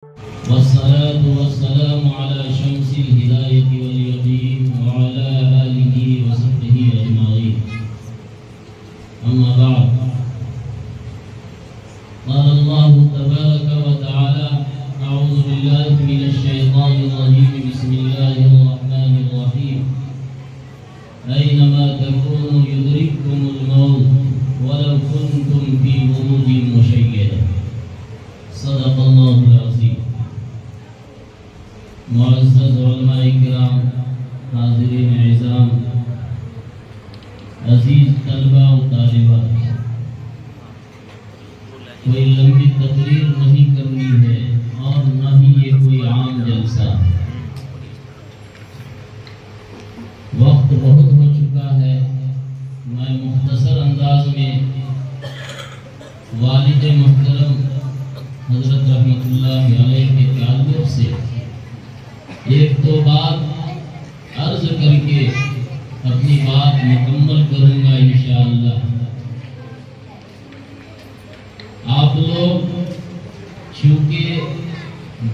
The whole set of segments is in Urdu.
والصلاة والسلام على شمس الهداية واليقين وعلى آله وصحبه أجمعين. أما بعد، قال الله تبارك وتعالى: أعوذ بالله من الشيطان الرجيم. بسم الله الرحمن الرحيم. أينما تكونوا يدرككم الموت ولو كنتم في بروج مشيدة. صدق الله العظيم. معزز علماء کرام، حاضرین اعزام، عزیز طلبہ و طالبات، کوئی لمبی تقریر نہیں کرنی ہے اور نہ ہی یہ کوئی عام جلسہ. وقت بہت ہو چکا ہے. میں مختصر انداز میں والد محترم حضرت رحمت اللہ علیہ کے تعلق سے ایک دو بات عرض کر کے اپنی بات مکمل کروں گا انشاءاللہ. آپ لوگ چونکہ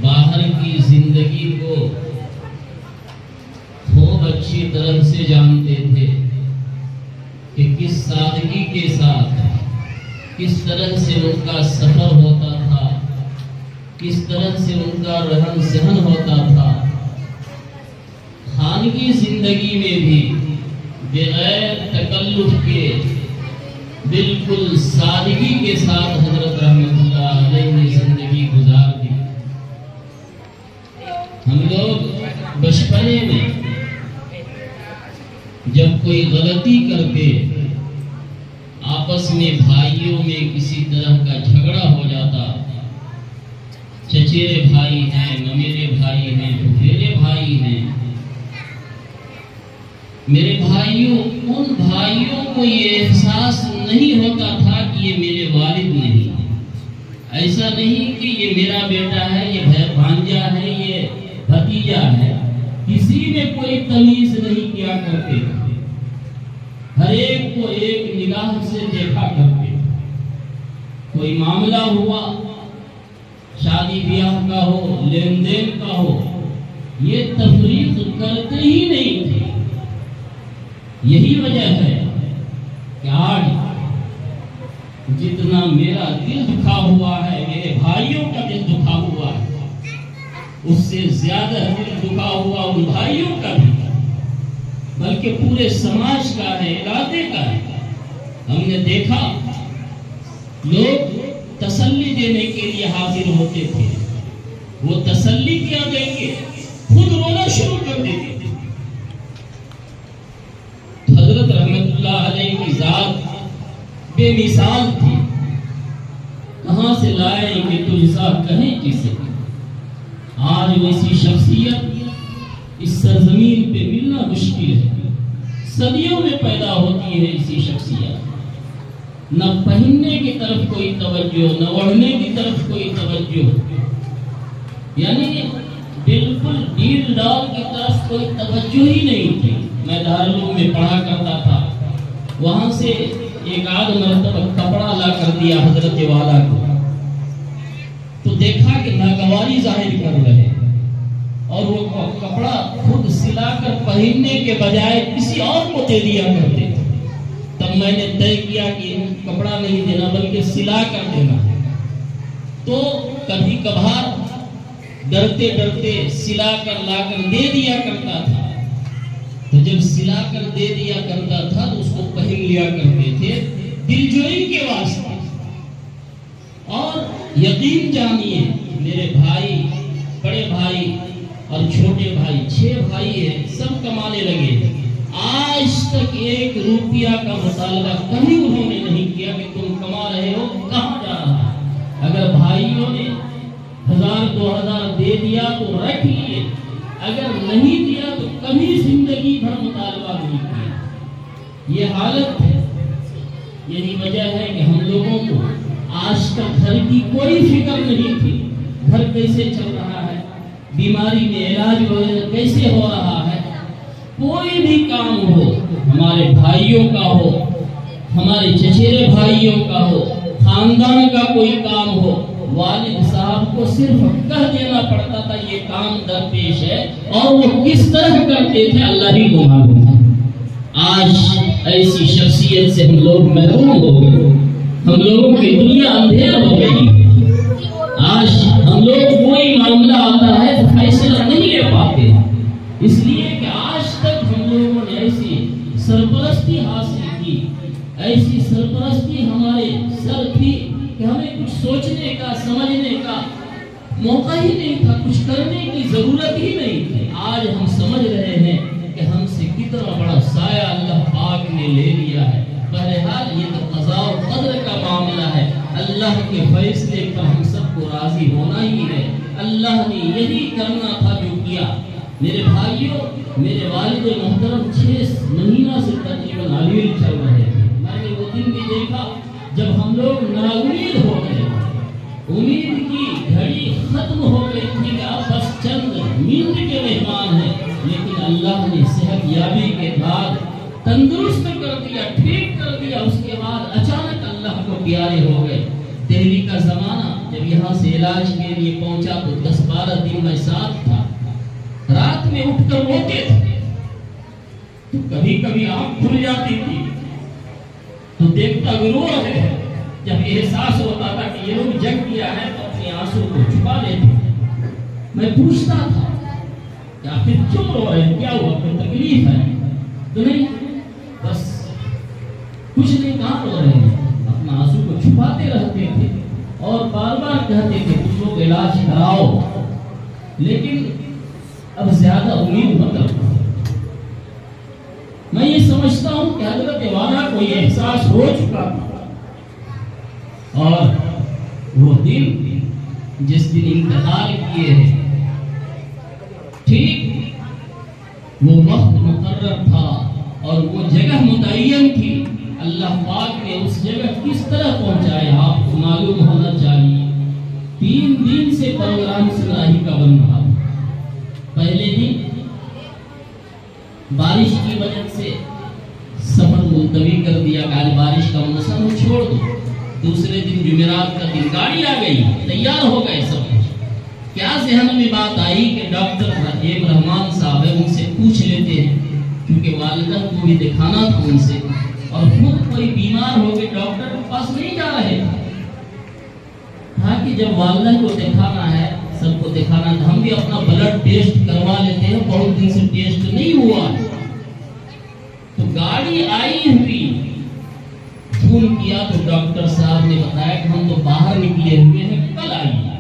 باہر کی زندگی کو خوب اچھی طرح سے جانتے تھے کہ کس سادگی کے ساتھ کس طرح سے ان کا سفر ہوتا تھا، کس طرح سے ان کا رہن سہن ہوتا تھا. خانگی زندگی میں بھی بغیر تکلف کے بالکل سادگی کے ساتھ حضرت رحمت اللہ علیہ نے زندگی گزار دی. ہم لوگ بچپنے میں جب کوئی غلطی کرتے، آپس میں بھائیوں میں کسی طرح کا جھگڑا ہو جاتا، چچیرے بھائی ہیں، ممیرے بھائی ہیں، پھپھیرے بھائی ہیں، میرے بھائیوں، ان بھائیوں کو یہ احساس نہیں ہوتا تھا کہ یہ میرے والد نہیں. ایسا نہیں کہ یہ میرا بیٹا ہے، یہ بھانجا ہے، یہ بھتیجا ہے. کسی میں کوئی تمیز نہیں کیا کرتے. ہر ایک کو ایک نگاہ سے دیکھا کرتے. کوئی معاملہ ہوا، شادی بیاہ کا ہو، لین دین کا ہو، یہ تفریق کرتے ہی نہیں تھے. یہی وجہ ہے کہ آج جتنا میرا دل دکھا ہوا ہے، میرے بھائیوں کا دل دکھا ہوا ہے، اس سے زیادہ دل دکھا ہوا ان بھائیوں کا بھی، بلکہ پورے سماج کا ہے، علاقے کا ہے. ہم نے دیکھا لوگ تسلی دینے کے لیے حاضر ہوتے تھے. وہ تسلی کیا دیں گے، خود رونا شروع کر دیتے تھے. حضرت رحمت اللہ علیہ کی ذات بے مثال تھی. کہاں سے لائیں کہ تجھسا کہیں کسے. آج ویسی شخصیت اس سرزمین پہ ملنا مشکل ہے. صدیوں میں پیدا ہوتی ہے ایسی شخصیت. نہ پہننے کی طرف کوئی توجہ، نہ اوڑھنے کی طرف کوئی توجہ، یعنی بالکل ڈیل ڈال کی طرف کوئی توجہ ہی نہیں تھی. میں دارالعلوم میں پڑھا کرتا تھا. وہاں سے ایک آدھ مرتبہ کپڑا لا کر دیا حضرت والا کو، تو دیکھا کہ ناگواری ظاہر کر رہے اور وہ کپڑا خود سلا کر پہننے کے بجائے کسی اور کو دے دیا کرتے. تب میں نے طے کیا کہ کپڑا نہیں دینا بلکہ سلا کر دینا. تو کبھی کبھار ڈرتے ڈرتے سلا کر لا کر دے دیا کرتا تھا. تو جب سلا کر دے دیا کرتا تھا تو اس کو پہن لیا کرتے تھے دلجوئی کے واسطے. اور یقین جانیے میرے بھائی، بڑے بھائی اور چھوٹے بھائی، 6 بھائی ہیں، سب کمانے لگے. آج تک 1 روپیہ کا مطالبہ کبھی انہوں نے نہیں کیا کہ تم کما رہے ہو، کہاں جا رہا ہے. اگر بھائیوں نے 1000-2000 دے دیا تو رکھ لیے، اگر نہیں دیا تو کبھی زندگی بھر مطالبہ نہیں کیا. یہ حالت ہے. یہی وجہ ہے کہ ہم لوگوں کو آج تک گھر کی کوئی فکر نہیں تھی. گھر کیسے چل رہا ہے، بیماری میں علاج کیسے ہو رہا ہے. کوئی بھی کام ہو، ہمارے بھائیوں کا ہو، ہمارے چچیرے بھائیوں کا ہو، خاندان کا کوئی کام ہو، والد صاحب کو صرف کہہ دینا پڑتا تھا یہ کام درپیش ہے، اور وہ کس طرح کرتے تھے اللہ ہی کو معلوم ہے۔ آج ایسی شخصیت سے ہم لوگ محروم ہو گئے، ہم لوگوں کی دنیا اندھیر ہو گئی۔ آج ہم لوگ کوئی معاملہ آتا ہے تو فیصلہ نہیں لے پاتے، اس لیے کہ آج تک ہم لوگوں نے ایسی سرپرستی حاصل کی، ایسی سرپرستی ہمارے سر تھی کہ ہمیں کچھ سوچنے کا، سمجھنے کا موقع ہی نہیں تھا، کچھ کرنے کی ضرورت ہی نہیں تھی۔ آج ہم سمجھ رہے ہیں کہ ہم سے کتنا بڑا سایہ اللہ پاک نے لے لیا ہے۔ بہرحال یہ تو قضاء و قدر کا معاملہ ہے، اللہ کے فیصلے پر ہم سب کو راضی ہونا ہی ہے۔ اللہ نے یہی کرنا تھا جو کیا۔ میرے بھائیوں، میرے والد محترم 6 مہینہ سے تقریباً علیل چل رہے تھے۔ میں نے وہ دن بھی دیکھا جب ہم لوگ ناامید ہو گئے، امید کی گھڑی ختم ہو گئی تھی کہ اب بس چند منٹ کے مہمان ہیں، لیکن اللہ نے صحت یابی کے بعد تندرست کر دیا، ٹھیک کر دیا۔ اس کے بعد اچانک اللہ کو پیارے ہو گئے۔ دہلی کا زمانہ، جب یہاں سے علاج کے لیے پہنچا تو 10-12 دن میں ساتھ تھا، رات میں اٹھ کر روتے تھے تو کبھی کبھی آنکھ کھل جاتی تھی تو دیکھتا ضرور ہے۔ جب احساس ہوتا تھا کہ یہ لوگ جگ گیا ہے تو اپنے آنسو کو چھپا لیتے۔ میں پوچھتا تھا کہ آخر کیوں رو رہے ہیں، کیا ہوا، کوئی تکلیف ہے؟ تو نہیں، بس کچھ نہیں، کہاں رو رہے ہیں، اپنا آنسو کو چھپاتے رہتے تھے اور بار بار کہتے تھے کچھ لوگ علاج کراؤ، لیکن اب زیادہ امید مت رکھو۔ میں یہ سمجھتا ہوں کہ حضرت والا کو یہ احساس ہو چکا تھا، اور وہ دن جس دن انتقال کیے ہیں، ٹھیک وہ وقت مقرر تھا اور وہ جگہ متعین تھی۔ اللہ پاک نے اس جگہ کس طرح پہنچایا آپ کو معلوم ہونا چاہیے۔ 3 دن سے پروگرام سراہی کا بن رہا تھا۔ پہلے دن بارش کی وجہ سے سفر ملتوی کر دیا، آج بارش کا موسم چھوڑ دو۔ دوسرے دن جمعرات کا دن گاڑی آ گئی، تیار ہو گئے سب کچھ۔ کیا ذہن میں بات آئی کہ ڈاکٹر رحیم رحمان صاحب ہے، ان سے پوچھ لیتے ہیں، کیونکہ والدہ کو بھی دکھانا تھا ان سے، اور خود کوئی بیمار ہو گئے، ڈاکٹر کے پاس نہیں جا رہے تھے۔ کہا کہ جب والدہ کو دکھانا ہے، سب کو دکھانا تھا، ہم بھی اپنا بلڈ ٹیسٹ کروا لیتے ہیں، بہت دن سے ٹیسٹ نہیں ہوا۔ تو گاڑی آئی ہوئی، فون کیا تو ڈاکٹر صاحب نے بتایا کہ ہم تو باہر نکلے ہوئے ہیں، کل آئیے۔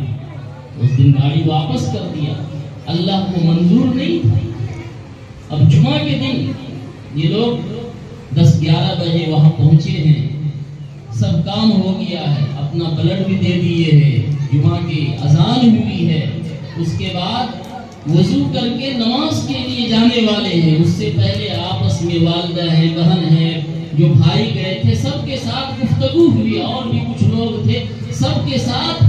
اس دن گاڑی واپس کر دیا، اللہ کو منظور نہیں تھا۔ اب جمعہ کے دن یہ لوگ 10-11 بجے وہاں پہنچے ہیں، سب کام ہو گیا ہے، اپنا بلڈ بھی دے دیے ہیں، جمعہ کی اذان ہوئی ہے، اس کے بعد وضو کر کے نماز کے لیے جانے والے ہیں۔ اس سے پہلے آپس میں والدہ ہیں، بہن ہیں، جو بھائی گئے تھے، سب کے ساتھ گفتگو ہوئی، اور بھی کچھ لوگ تھے، سب کے ساتھ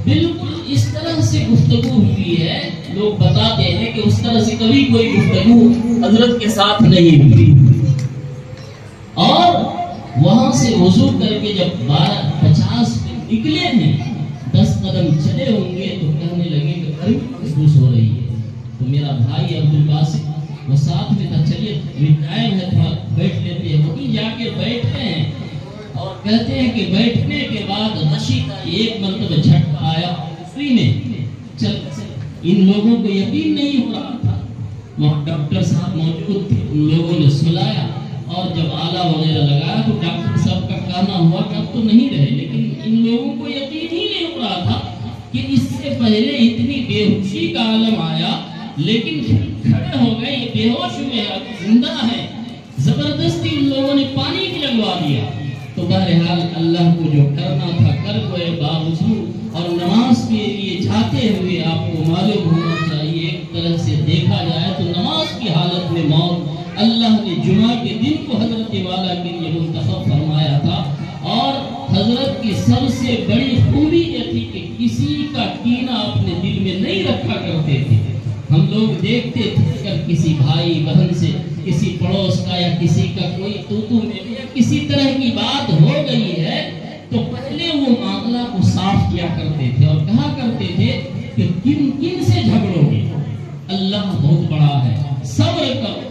بالکل اس طرح سے گفتگو ہوئی ہے۔ لوگ بتاتے ہیں کہ اس طرح سے کبھی کوئی گفتگو حضرت کے ساتھ نہیں ہوئی۔ اور وہاں سے وضو کر کے جب 12:50 پہ نکلے ہیں، 10 قدم چلے ہوں گے تو کہنے لگے کہ گرمی محسوس ہو رہی ہے۔ تو میرا بھائی عبدالباسط وہ ساتھ میں تھا، چلیے ٹائم ہے تھوڑا بیٹھ لیتے ہیں، وہیں جا کے بیٹھتے ہیں اور کہتے ہیں کہ بیٹھنے کے بعد غشی کا ایک مرتبہ جھٹکا آیا سوئی میں، چل ان لوگوں کو یقین نہیں ہو رہا تھا، وہاں ڈاکٹر صاحب موجود تھے، ان لوگوں نے سلایا اور جب آلہ وغیرہ لگایا تو ڈاکٹر صاحب کا کہنا ہوا کہ اب تو نہیں رہے، لیکن ان لوگوں کو یقین ہی نہیں ہو رہا تھا کہ اس سے پہلے اتنی بے ہوشی کا عالم آیا، لیکن کھڑے ہو گئے، یہ بے ہوش ہوئے زندہ ہے، زبردستی ان لوگوں نے پانی بھی لگوا دیا۔ تو بہرحال اللہ کو جو کرنا تھا کر گئے باوجود، اور نماز کے لیے جاتے ہوئے آپ کو معلوم ہونا چاہیے، ایک طرح سے دیکھا جائے تو نماز کی حالت میں موت اللہ نے جمعہ کے دن کو حضرت والا کے لیے منتخب فرمایا تھا۔ اور حضرت کی سب سے بڑی خوبی یہ تھی کہ کسی کا کینہ اپنے دل میں نہیں رکھا کرتے تھے۔ ہم لوگ دیکھتے تھے اگر کسی بھائی بہن سے، کسی پڑوس کا یا کسی کا کوئی تو میں یا کسی طرح کی بات ہو گئی ہے تو پہلے وہ معاملہ کو صاف کیا کرتے تھے اور اللہ بہت بڑا ہے، صبر کرو،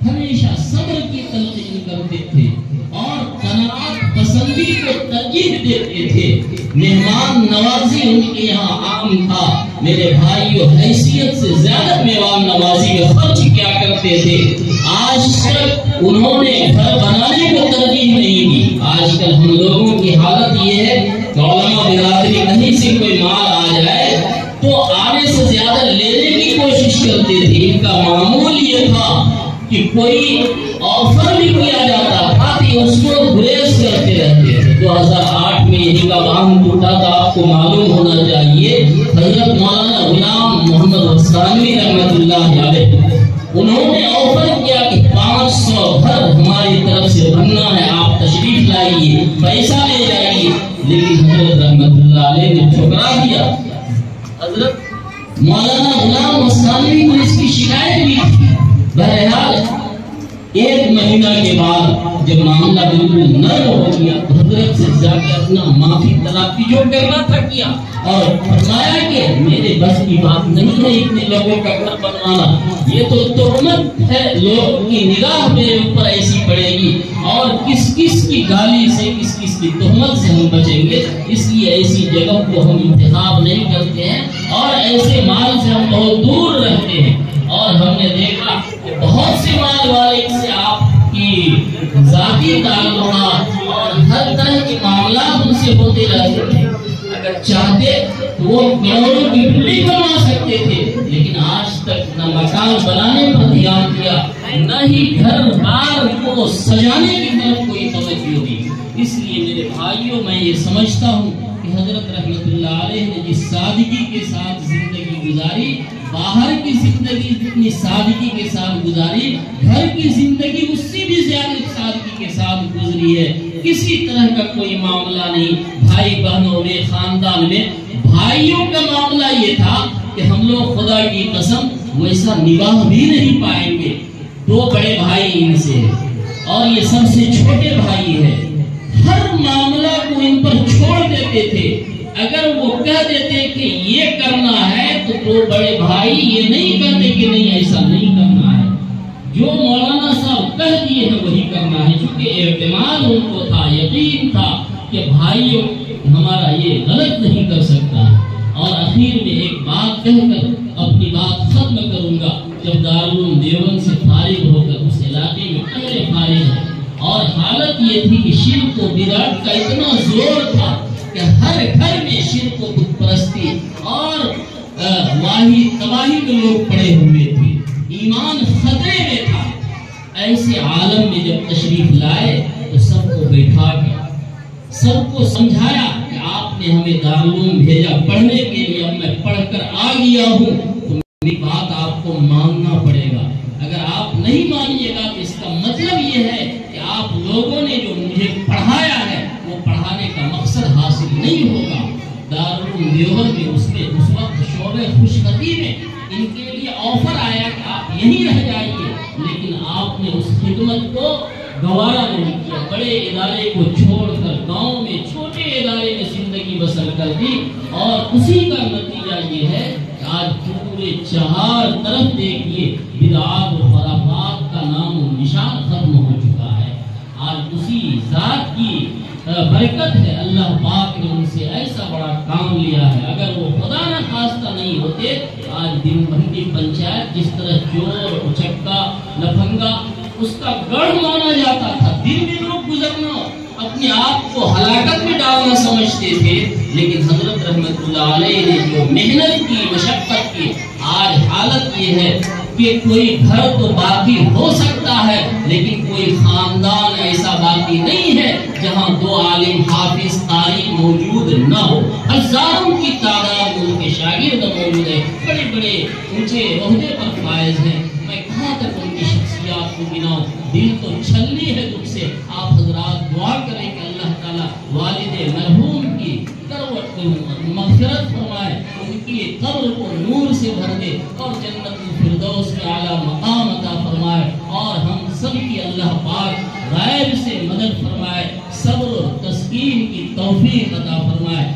ہمیشہ صبر کی تلقین کرتے تھے اور قناعت پسندی کو ترجیح دیتے تھے۔ مہمان نوازی ان کے یہاں عام تھا۔ میرے بھائیو، حیثیت سے زیادہ مہمان نوازی میں خرچ کیا کرتے تھے۔ آج تک انہوں نے گھر بنانے کو ترجیح نہیں دی۔ آج کل ہم لوگوں کی حالت یہ ہے کہ علماء برادری کہیں سے کوئی مال آ جائے تو آنے سے زیادہ لینے کی کوشش کرتے تھے۔ ان کا معمول یہ تھا کہ کوئی آفر بھی کیا جاتا تھا کہ اس کو گریز کرتے رہتے تھے۔ 2008 میں یہی کا باہم ٹوٹا تھا، آپ کو معلوم ہونا چاہیے۔ حضرت مولانا غلام محمد حسانی رحمت اللہ علیہ، انہوں نے آفر کیا کہ 500 گھر ہماری طرف سے بننا ہے، آپ تشریف لائیے، پیسہ لے جائیے، لیکن حضرت رحمت اللہ علیہ نے ٹھکرا دیا۔ حضرت مولانا غلام حسانی کو اس کی شکایت بھی تھی۔ بہرحال 1 مہینہ کے بعد جب معاملہ بالکل نرم ہو گیا تو حضرت سے جا کے اپنا معافی طلب کی، جو کرنا تھا کیا، اور فرمایا کہ میرے بس کی بات نہیں ہے اتنے لوگوں کا گھر بنوانا، یہ تو تہمت ہے، لوگ کی نگاہ میرے اوپر ایسی پڑے گی اور کس کس کی گالی سے، کس کس کی تہمت سے ہم بچیں گے، اس لیے ایسی جگہ کو ہم انتخاب نہیں کرتے ہیں اور ایسے مال سے ہم بہت دور رہتے ہیں۔ اور ہم نے دیکھا کہ بہت سے مال والے سے آپ کی ذاتی تعلقات اور ہر طرح کے معاملات ان سے ہوتے رہتے تھے۔ اگر چاہتے تو وہ کروڑوں کی بلڈنگ بنوا سکتے تھے، لیکن آج تک نہ مکان بنانے پر دھیان دیا، نہ ہی گھر بار کو سجانے کی طرف کوئی توجہ دی۔ اس لیے میرے بھائیوں، میں یہ سمجھتا ہوں کہ حضرت رحمت اللہ علیہ نے جس سادگی کے ساتھ زندگی گزاری، باہر کی زندگی جتنی سادگی کے ساتھ گزاری، گھر کی زندگی اس سے بھی زیادہ سادگی کے ساتھ گزری ہے۔ کسی طرح کا کوئی معاملہ نہیں، بھائی بہنوں میں، خاندان میں بھائیوں کا معاملہ یہ تھا کہ ہم لوگ خدا کی قسم ویسا نباہ بھی نہیں پائیں گے۔ 2 بڑے بھائی ان سے اور یہ سب سے چھوٹے بھائی ہے، ہر معاملہ کو ان پر چھوڑ دیتے تھے۔ اگر وہ کہہ دیتے کہ یہ کرنا ہے تو 2 بڑے بھائی یہ نہیں کہتے کہ نہیں ایسا نہیں کرنا ہے، جو مولانا صاحب کہہ دیے ہیں وہی کرنا ہے، چونکہ اعتماد ان کو تھا، یقین تھا کہ بھائیوں ہمارا یہ غلط نہیں کر سکتا۔ اور اخیر میں ایک بات کہہ کر اپنی بات ختم کروں گا۔ جب دارالعلوم دیوبند سے فارغ ہو کر اس علاقے میں پہلے فارغ ہے اور حالت یہ تھی کہ شرک و بدعت کا اتنا زور تھا کہ ہر گھر میں شرک و بت پرستی اور تباہی کے لوگ پڑے ہوئے تھے، ایمان خطرے میں تھا۔ ایسے عالم میں جب تشریف لائے تو سب کو بیٹھا کے سب کو سمجھایا کہ آپ نے ہمیں دارالعلوم بھیجا پڑھنے کے لیے، اب میں پڑھ کر آ گیا ہوں تو میری بات آپ کو ماننا پڑے گا۔ اگر آپ نہیں مانیے گا تو اس کا مطلب یہ ہے کہ آپ لوگوں نے جو مجھے پڑھایا ہے وہ پڑھانے کا مقصد حاصل نہیں ہوگا۔ دارالعلوم دیوبند میں اس وقت شعبہ خوشخطی میں ان کے لیے آفر آیا کہ آپ یہیں رہ جائیے، لیکن آپ نے اس خدمت کو گوارا نہیں کیا، بڑے ادارے کو چھوڑ کر گاؤں میں چھوٹے ادارے میں زندگی بسر کر دی، اور اسی کا نتیجہ یہ ہے کہ آج پورے 4 طرف دیکھیے بدعات و خرافات کا نام و نشان ختم ہو چکا ہے۔ آج اسی ذات کی برکت ہے، اللہ پاک نے ان سے ایسا بڑا کام لیا ہے۔ اگر وہ خدا نہ خواستہ نہیں ہوتے آج دن بھر کی پنچایت جس طرح چور اچکا لفنگا اس کا گڑھ مانا جاتا تھا، دن میں لوگ گزرنا اپنے آپ کو ہلاکت میں ڈالنا سمجھتے تھے، لیکن حضرت رحمت اللہ علیہ نے جو محنت کی، مشقت کی، آج حالت یہ ہے کہ کوئی گھر تو باقی ہو سکتا ہے لیکن کوئی خاندان ایسا باقی نہیں ہے جہاں 2 عالم حافظ قاری موجود نہ ہو۔ ہزاروں کی تعداد ان کے شاگرد موجود ہیں، بڑے بڑے اونچے عہدے پر فائز ہیں۔ میں کہاں تک ان کی شخصیات کو گناؤں، دل تو چھلنی ہے دکھ سے۔ آپ حضرات دعا کریں کہ اللہ تعالیٰ والد مرحوم کی مغفرت فرمائے، ان کی قبر کو نور سے بھر دے اور جنت الفردوس میں اعلیٰ مقام عطا فرمائے، اور ہم سب کی اللہ پاک غیب سے مدد فرمائے، صبر و تسکین کی توفیق عطا فرمائے۔